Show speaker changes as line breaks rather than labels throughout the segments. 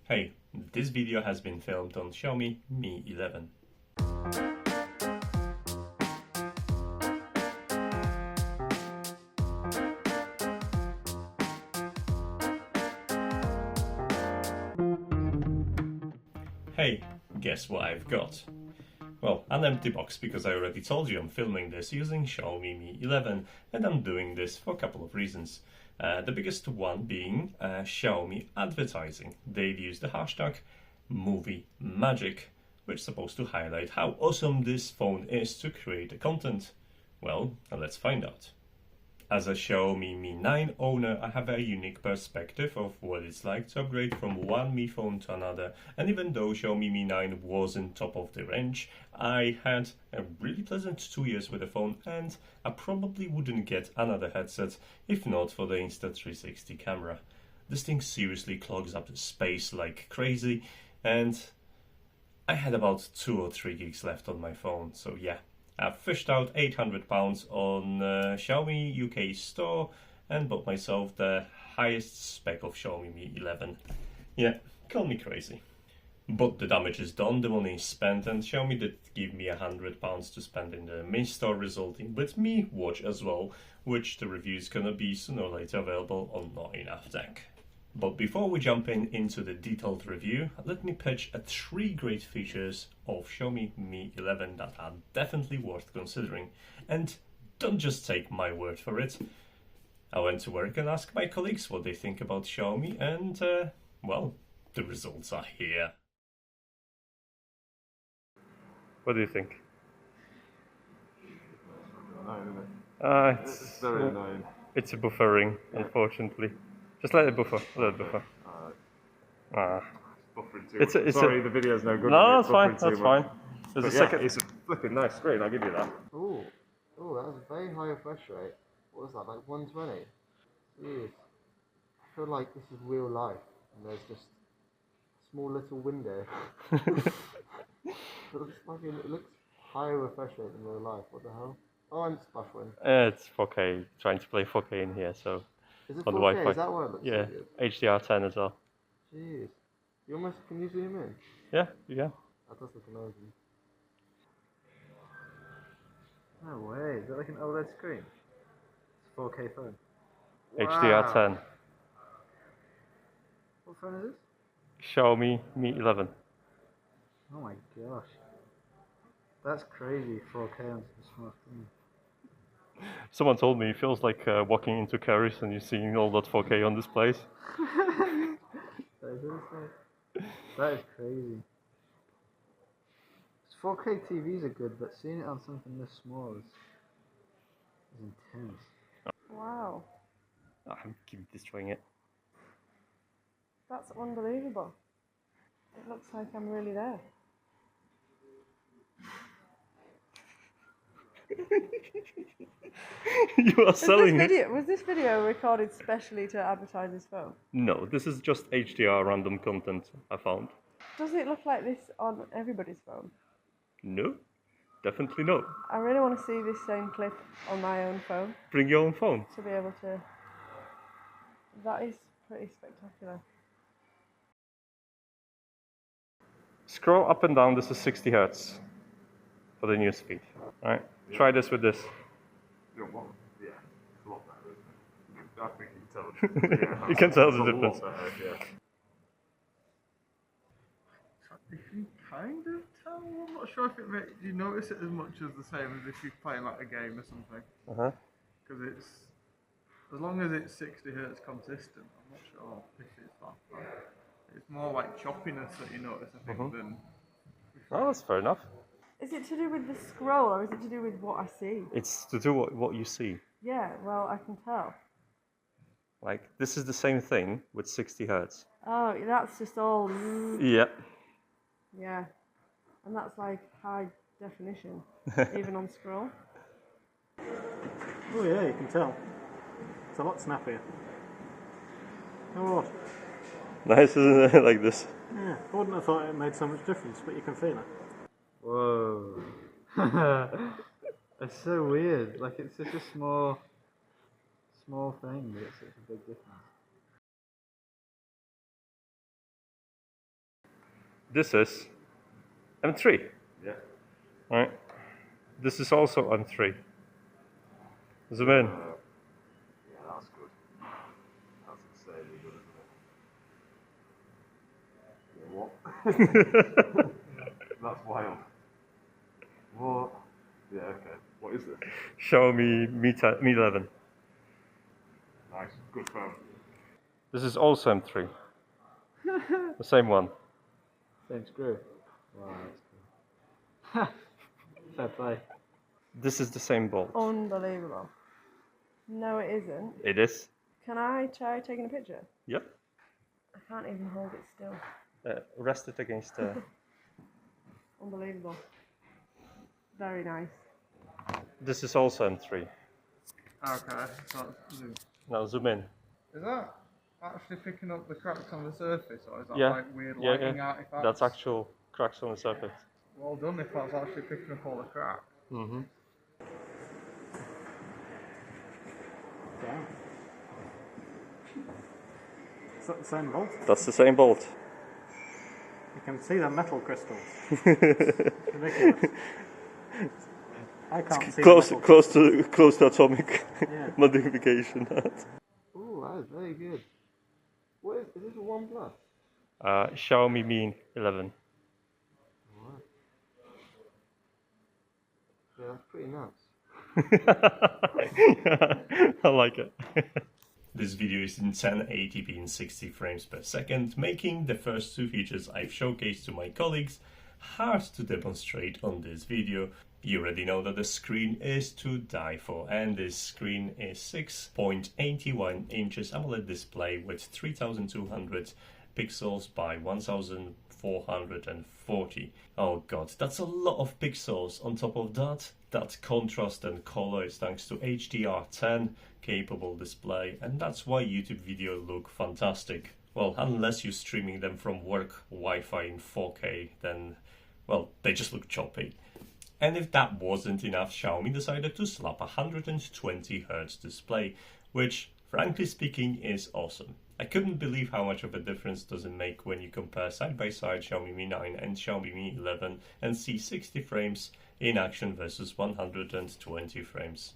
Hey, this video has been filmed on Xiaomi Mi 11. Hey, guess what I've got? Well, an empty box, because I already told you I'm filming this using Xiaomi Mi 11, and I'm doing this for a couple of reasons. The biggest one being Xiaomi advertising. They've used the hashtag Movie Magic, which is supposed to highlight how awesome this phone is to create the content. Well, let's find out. As a Xiaomi Mi 9 owner, I have a unique perspective of what it's like to upgrade from one Mi phone to another, and even though Xiaomi Mi 9 wasn't top of the range, I had a really pleasant 2 years with the phone, and I probably wouldn't get another headset if not for the Insta360 camera. This thing seriously clogs up space like crazy, and I had about 2 or 3 gigs left on my phone, so yeah. I've fished out £800 on Xiaomi UK store and bought myself the highest spec of Xiaomi Mi 11. Yeah, call me crazy. But the damage is done, the money is spent, and Xiaomi did give me £100 to spend in the main store, resulting with Mi Watch as well, which the review is gonna be sooner or later available on Not Enough Tech. But before we jump into the detailed review, let me pitch 3 great features of Xiaomi Mi 11 that are definitely worth considering. And don't just take my word for it. I went to work and asked my colleagues what they think about Xiaomi, and well, the results are here. What do you think?
Annoying, isn't it? It's very annoying.
It's a buffering, unfortunately. Just let it buffer. Let it buffer.
Buffering too much. Sorry, the video's no good.
No, that's fine.
Buffering
That's
too
fine.
much.
There's a
But yeah,
second.
it's a flipping nice screen. I'll give you that.
Oh, that was a very high refresh rate. What was that, like 120? Jeez. I feel like this is real life, and there's just a small little window. It looks higher refresh rate than real life. What the hell? Oh, I'm buffering.
It's 4K. Trying to play 4K in here, so
Is it
on the
4K?
Wi-Fi.
Is that why it looks
Yeah,
so good?
HDR10 as well.
Jeez. Can you zoom in?
Yeah.
That does look amazing. No way. Is that like an OLED screen? It's a 4K phone.
HDR10.
What phone is this?
Xiaomi Mi 11.
Oh my gosh. That's crazy, 4K on such a small screen.
Someone told me it feels like walking into Currys and you're seeing all that 4K on displays.
That is crazy. 4K TVs are good, but seeing it on something this small is intense.
Wow,
I'm keep destroying it.
that's unbelievable. It looks like I'm really there.
You are selling it.
Was this video recorded specially to advertise this phone?
No, this is just HDR random content I found.
Does it look like this on everybody's phone?
No, definitely not.
I really want to see this same clip on my own phone
Bring your own phone.
to be able to... That is pretty spectacular.
Scroll up and down, this is 60 Hz for the news feed. Alright, try this with this.
Yeah, it's a lot better, isn't it? I think you can tell. Yeah,
You can tell the
it's a
difference.
lot better, yeah. You can kind of tell. I'm not sure if it makes you notice it as much as the same as if you're playing like a game or something. Because it's as long as it's 60 Hz consistent. I'm not sure if it's that. It's more like choppiness that you notice, I think, than.
Oh, that's fair enough.
Is it to do with the scroll or is it to do with what I see?
It's to do what you see.
Yeah, well, I can tell.
Like, this is the same thing with 60 Hz.
Oh, that's just all...
Yeah.
Yeah. And that's like high definition, even on scroll.
Oh yeah, you can tell. It's a lot snappier. Oh,
Nice, isn't it? Like this.
yeah. I wouldn't have thought it made so much difference, but you can feel it.
Whoa. It's so weird. Like, it's such a small thing, but it's such a big difference.
This is M3.
Yeah.
Right. This is also M3. Zoom in.
Yeah, that's good. That's insanely good, isn't it? Yeah, what? That's wild. What? Yeah, okay. What is this?
Xiaomi Mi 11.
Nice. Good phone.
This is also M3. The same one.
Same screw. Wow, that's cool. Fair play.
This is the same bolt.
Unbelievable. No, it isn't.
It is.
Can I try taking a picture?
Yep.
I can't even hold it still.
Rest it against the...
Unbelievable. Very nice.
This is also M3.
Okay, so
Now zoom in.
is that actually picking up the cracks on the surface, or is that
Yeah.
like weird
Yeah,
lighting
yeah.
artifacts?
That's actual cracks on the surface.
Well done if that's actually picking up all the cracks.
Mm-hmm.
Damn. Is that the same bolt?
That's the same bolt.
You can see the metal crystals. Ridiculous. I can't see
Close,
the metal.
close to atomic
Yeah.
modification.
Ooh, that is very good. What is this a OnePlus?
Xiaomi Mi 11.
Yeah, that's pretty nuts.
I like it. This video is in 1080p in 60 frames per second, making the first two features I've showcased to my colleagues hard to demonstrate on this video. You already know that the screen is to die for, and this screen is 6.81 inches AMOLED display with 3200 pixels by 1440. Oh god, that's a lot of pixels. On top of that, that contrast and color is thanks to HDR10 capable display, and that's why YouTube video look fantastic. Well, unless you're streaming them from work Wi-Fi in 4K, then, well, they just look choppy. And if that wasn't enough, Xiaomi decided to slap a 120Hz display, which, frankly speaking, is awesome. I couldn't believe how much of a difference does it make when you compare side by side Xiaomi Mi 9 and Xiaomi Mi 11 and see 60 frames in action versus 120 frames.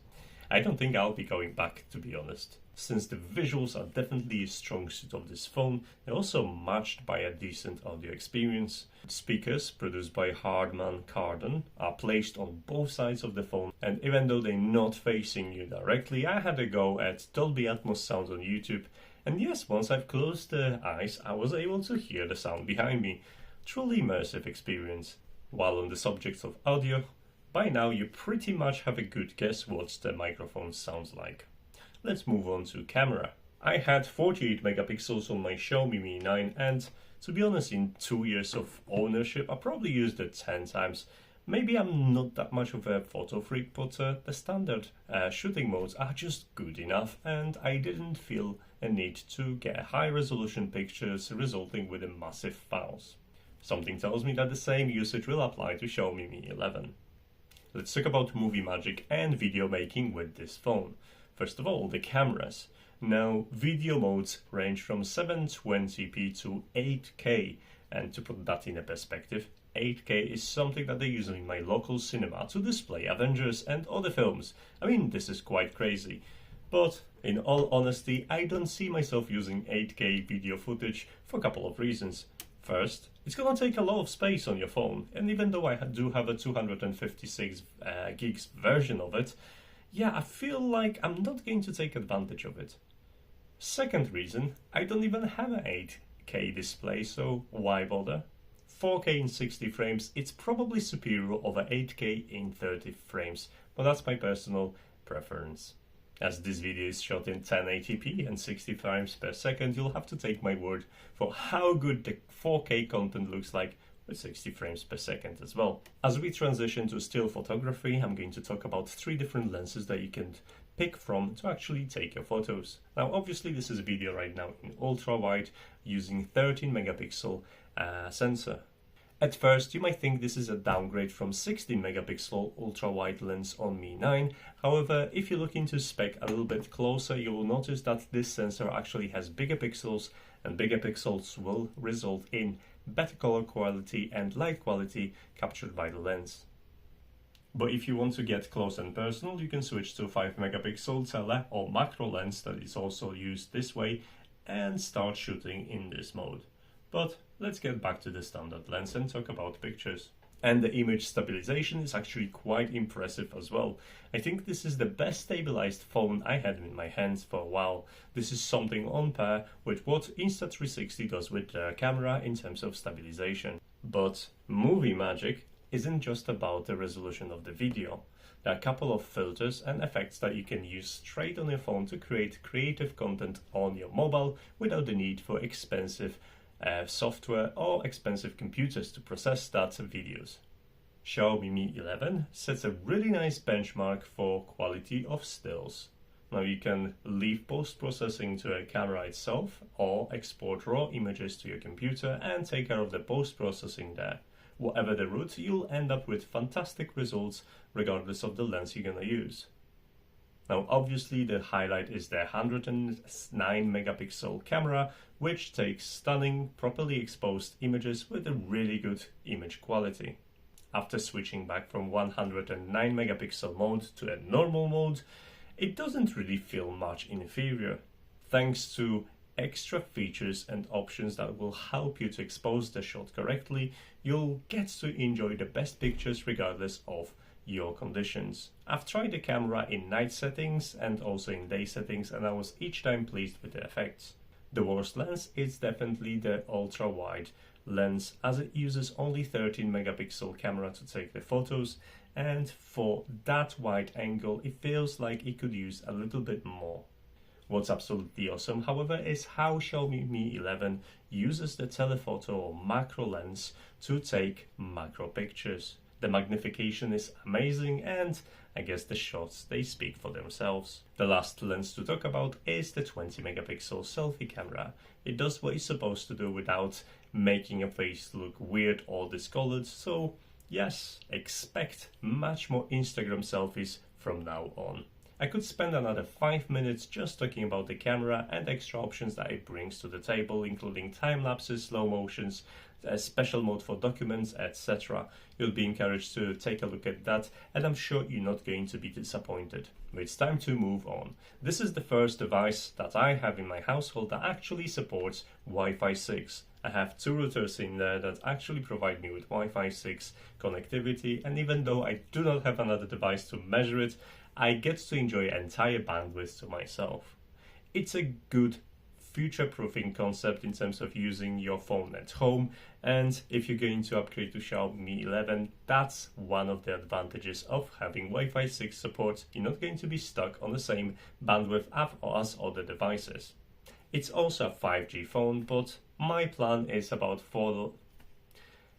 I don't think I'll be going back, to be honest. Since the visuals are definitely a strong suit of this phone, they're also matched by a decent audio experience. Speakers, produced by Harman Kardon, are placed on both sides of the phone, and even though they're not facing you directly, I had a go at Dolby Atmos sound on YouTube, and yes, once I've closed the eyes, I was able to hear the sound behind me. Truly immersive experience. While on the subject of audio, by now you pretty much have a good guess what the microphone sounds like. Let's move on to camera. I had 48 megapixels on my Xiaomi Mi 9, and to be honest, in 2 years of ownership I probably used it 10 times. Maybe I'm not that much of a photo freak, but the standard shooting modes are just good enough, and I didn't feel a need to get high resolution pictures resulting with massive files. Something tells me that the same usage will apply to Xiaomi Mi 11. Let's talk about movie magic and video making with this phone. First of all, the cameras. Now, video modes range from 720p to 8K, and to put that in a perspective, 8K is something that they use in my local cinema to display Avengers and other films. I mean, this is quite crazy. But in all honesty, I don't see myself using 8K video footage for a couple of reasons. First, it's gonna take a lot of space on your phone, and even though I do have a 256 gigs version of it, yeah, I feel like I'm not going to take advantage of it. Second reason, I don't even have an 8K display, so why bother? 4K in 60 frames, it's probably superior over 8K in 30 frames, but that's my personal preference. As this video is shot in 1080p and 60 frames per second, you'll have to take my word for how good the 4K content looks like with 60 frames per second as well. As we transition to still photography, I'm going to talk about 3 different lenses that you can pick from to actually take your photos. Now obviously this is a video right now in ultra wide using 13 megapixel sensor. At first, you might think this is a downgrade from 16 megapixel ultra-wide lens on Mi 9. However, if you look into spec a little bit closer, you will notice that this sensor actually has bigger pixels, and bigger pixels will result in better color quality and light quality captured by the lens. But if you want to get close and personal, you can switch to 5 megapixel tele or macro lens that is also used this way and start shooting in this mode. But let's get back to the standard lens and talk about pictures. And the image stabilization is actually quite impressive as well. I think this is the best stabilized phone I had in my hands for a while. This is something on par with what Insta360 does with their camera in terms of stabilization. But movie magic isn't just about the resolution of the video. There are a couple of filters and effects that you can use straight on your phone to create creative content on your mobile without the need for expensive software or expensive computers to process that videos. Xiaomi Mi 11 sets a really nice benchmark for quality of stills. Now you can leave post-processing to a camera itself or export raw images to your computer and take care of the post-processing there. Whatever the route, you'll end up with fantastic results regardless of the lens you're gonna use. Now obviously the highlight is the 109 megapixel camera, which takes stunning, properly exposed images with a really good image quality. After switching back from 109 megapixel mode to a normal mode, it doesn't really feel much inferior, thanks to extra features and options that will help you to expose the shot correctly. You'll get to enjoy the best pictures regardless of your conditions. I've tried the camera in night settings and also in day settings, and I was each time pleased with the effects. The worst lens is definitely the ultra wide lens, as it uses only 13 megapixel camera to take the photos, and for that wide angle it feels like it could use a little bit more. What's absolutely awesome, however, is how Xiaomi Mi 11 uses the telephoto or macro lens to take macro pictures. The magnification is amazing, and I guess the shots, they speak for themselves. The last lens to talk about is the 20 megapixel selfie camera. It does what it's supposed to do without making a face look weird or discolored, so yes, expect much more Instagram selfies from now on. I could spend another 5 minutes just talking about the camera and extra options that it brings to the table, including time lapses, slow motions, a special mode for documents, etc. You'll be encouraged to take a look at that, and I'm sure you're not going to be disappointed. But it's time to move on. This is the first device that I have in my household that actually supports Wi-Fi 6. I have two routers in there that actually provide me with Wi-Fi 6 connectivity, and even though I do not have another device to measure it, I get to enjoy entire bandwidth to myself. It's a good future-proofing concept in terms of using your phone at home, and if you're going to upgrade to Xiaomi Mi 11, that's one of the advantages of having Wi-Fi 6 support. You're not going to be stuck on the same bandwidth as other devices. It's also a 5G phone, but my plan is about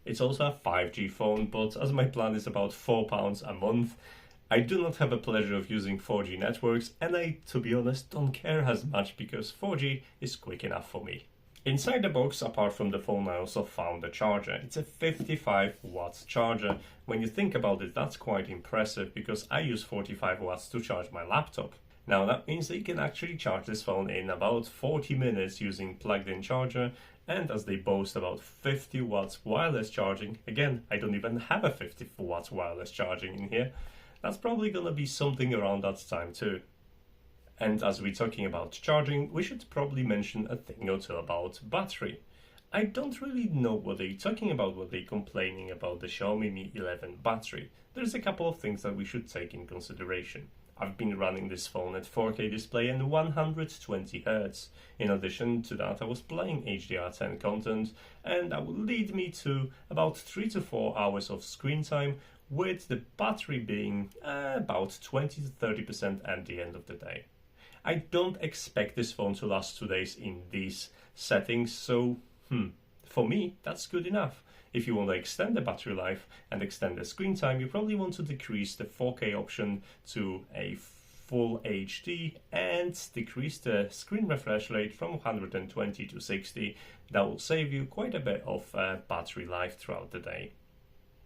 It's also a 5G phone, but as my plan is about £4 a month, I do not have a pleasure of using 4G networks, and I, to be honest, don't care as much because 4G is quick enough for me. Inside the box, apart from the phone, I also found a charger. It's a 55 watts charger. When you think about it, that's quite impressive because I use 45 watts to charge my laptop. Now that means that you can actually charge this phone in about 40 minutes using plugged-in charger, and as they boast about 50 watts wireless charging, again, I don't even have a 50 watts wireless charging in here. That's probably gonna be something around that time too. And as we're talking about charging, we should probably mention a thing or two about battery. I don't really know what they're talking about when they're complaining about the Xiaomi Mi 11 battery. There's a couple of things that we should take in consideration. I've been running this phone at 4K display and 120 Hz. In addition to that, I was playing HDR10 content, and that would lead me to about 3 to 4 hours of screen time, with the battery being about 20 to 30% at the end of the day. I don't expect this phone to last 2 days in these settings, so for me, that's good enough. If you want to extend the battery life and extend the screen time, you probably want to decrease the 4K option to a Full HD and decrease the screen refresh rate from 120 to 60. That will save you quite a bit of battery life throughout the day.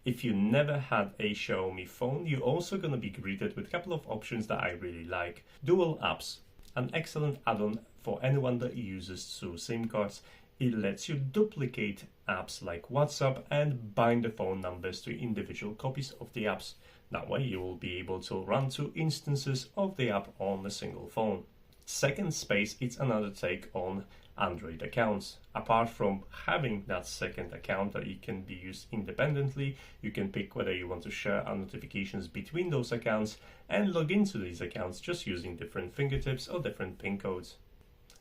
If you never had a Xiaomi phone, you're also going to be greeted with a couple of options that I really like. Dual apps, an excellent add-on for anyone that uses two SIM cards. It lets you duplicate apps like WhatsApp and bind the phone numbers to individual copies of the apps. That way you will be able to run 2 instances of the app on a single phone. Second Space, it's another take on Android accounts. Apart from having that second account that it can be used independently, you can pick whether you want to share our notifications between those accounts and log into these accounts just using different fingertips or different PIN codes.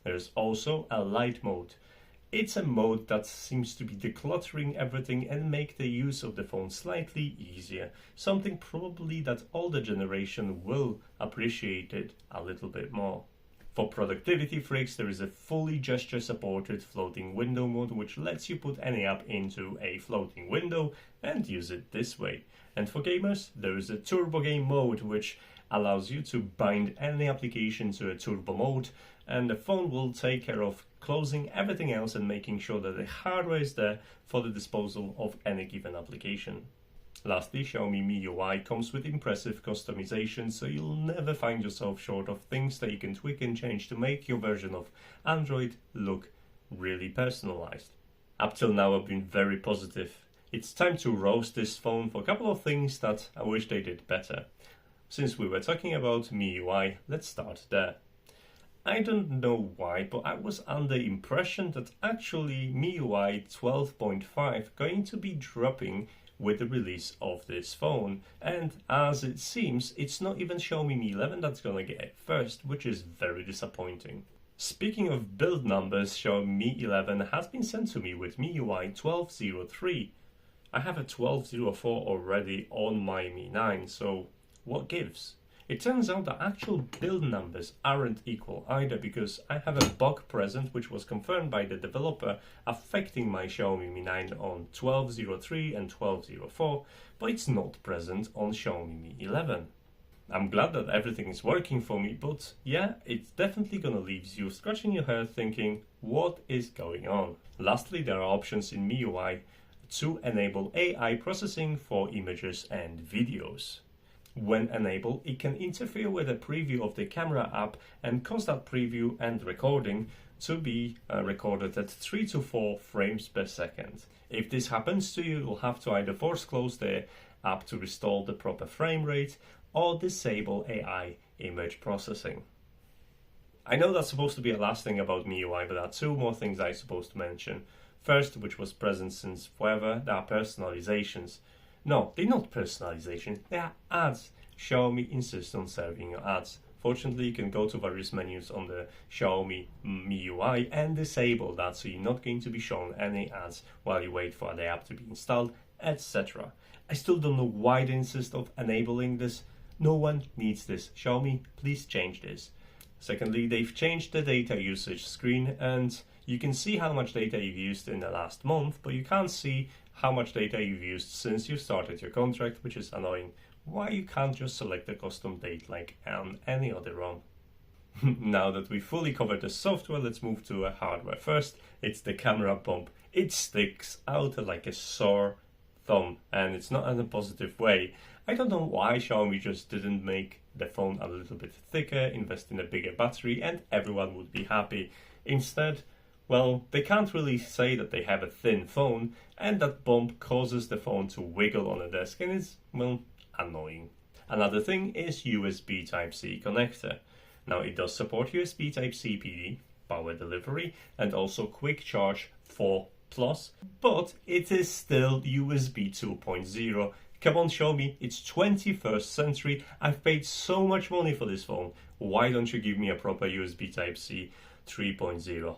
There's also a light mode. It's a mode that seems to be decluttering everything and make the use of the phone slightly easier. Something probably that older generation will appreciate it a little bit more. For productivity freaks, there is a fully gesture-supported floating window mode which lets you put any app into a floating window and use it this way. And for gamers, there is a turbo game mode which allows you to bind any application to a turbo mode, and the phone will take care of closing everything else and making sure that the hardware is there for the disposal of any given application. Lastly, Xiaomi MIUI comes with impressive customization, so you'll never find yourself short of things that you can tweak and change to make your version of Android look really personalized. Up till now I've been very positive. It's time to roast this phone for a couple of things that I wish they did better. Since we were talking about MIUI, let's start there. I don't know why, but I was under the impression that actually MIUI 12.5 going to be dropping with the release of this phone, and as it seems, it's not even Xiaomi Mi 11 that's gonna get it first, which is very disappointing. Speaking of build numbers, Xiaomi Mi 11 has been sent to me with MIUI 12.03. I have a 12.04 already on my Mi 9, so what gives? It turns out that actual build numbers aren't equal either, because I have a bug present which was confirmed by the developer affecting my Xiaomi Mi 9 on 12.03 and 12.04, but it's not present on Xiaomi Mi 11. I'm glad that everything is working for me, but yeah, it's definitely gonna leave you scratching your head thinking, what is going on? Lastly, there are options in MIUI to enable AI processing for images and videos. When enabled, it can interfere with a preview of the camera app and cause that preview and recording to be recorded at 3 to 4 frames per second. If this happens to you, you'll have to either force close the app to restore the proper frame rate or disable AI image processing. I know that's supposed to be a last thing about MIUI, but there are 2 more things I'm supposed to mention. First, which was present since forever, there are personalizations. No, they're not personalization, they are ads. Xiaomi insists on serving your ads. Fortunately, you can go to various menus on the Xiaomi MIUI and disable that, so you're not going to be shown any ads while you wait for the app to be installed, etc. I still don't know why they insist on enabling this. No one needs this. Xiaomi, please change this. Secondly, they've changed the data usage screen, and you can see how much data you've used in the last month, but you can't see how much data you've used since you started your contract, which is annoying. Why you can't just select a custom date like on any other ROM? Now that we fully covered the software, let's move to a hardware. First, it's the camera bump. It sticks out like a sore thumb, and it's not in a positive way. I don't know why Xiaomi just didn't make the phone a little bit thicker, invest in a bigger battery, and everyone would be happy. Instead, well, they can't really say that they have a thin phone, and that bump causes the phone to wiggle on a desk, and it's, well, annoying. Another thing is USB Type-C connector. Now, it does support USB Type-C PD, power delivery, and also quick charge 4+, but it is still USB 2.0. Come on, Xiaomi, it's 21st century. I've paid so much money for this phone. Why don't you give me a proper USB Type-C 3.0?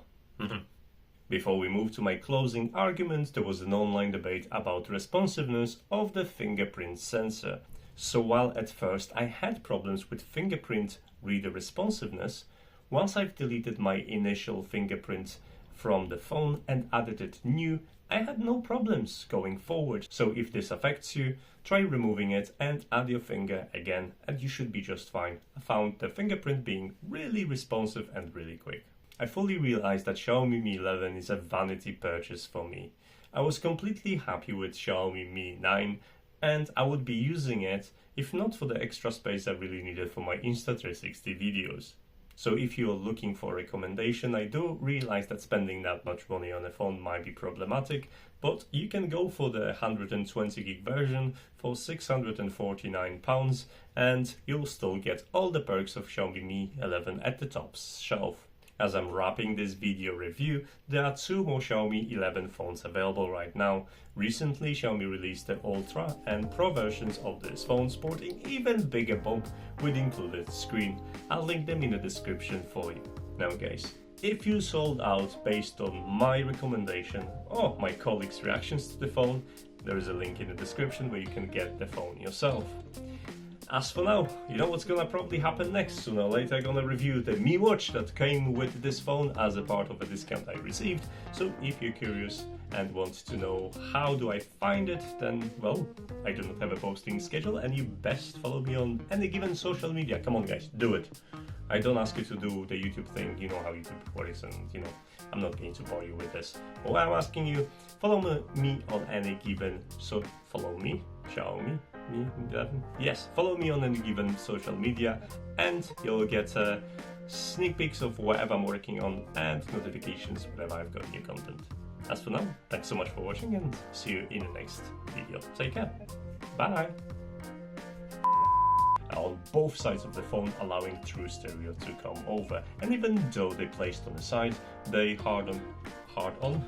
Before we move to my closing argument, there was an online debate about responsiveness of the fingerprint sensor. So while at first I had problems with fingerprint reader responsiveness, once I've deleted my initial fingerprint from the phone and added it new, I had no problems going forward. So if this affects you, try removing it and add your finger again and you should be just fine. I found the fingerprint being really responsive and really quick. I fully realized that Xiaomi Mi 11 is a vanity purchase for me. I was completely happy with Xiaomi Mi 9 and I would be using it if not for the extra space I really needed for my Insta360 videos. So if you're looking for a recommendation, I do realize that spending that much money on a phone might be problematic, but you can go for the 120 gig version for £649 and you'll still get all the perks of Xiaomi Mi 11 at the top shelf. As I'm wrapping this video review, there are 2 more Xiaomi 11 phones available right now. Recently, Xiaomi released the Ultra and Pro versions of this phone, sporting even bigger bump with included screen. I'll link them in the description for you. Now guys, if you sold out based on my recommendation or my colleagues' reactions to the phone, there is a link in the description where you can get the phone yourself. As for now, you know what's gonna probably happen next. Sooner or later I'm gonna review the Mi Watch that came with this phone as a part of a discount I received. So if you're curious and want to know how do I find it, then well, I do not have a posting schedule and you best follow me on any given social media. Come on guys, do it. I don't ask you to do the YouTube thing, you know how YouTube works and you know, I'm not going to bore you with this. But what I'm asking you, follow me on any given, so follow me, Xiaomi Mi 11. Yes, follow me on any given social media and you'll get sneak peeks of whatever I'm working on and notifications whenever I've got new content. As for now, thanks so much for watching and see you in the next video. Take care. Bye. On both sides of the phone, allowing true stereo to come over, and even though they placed on the side, they Harman Kardon.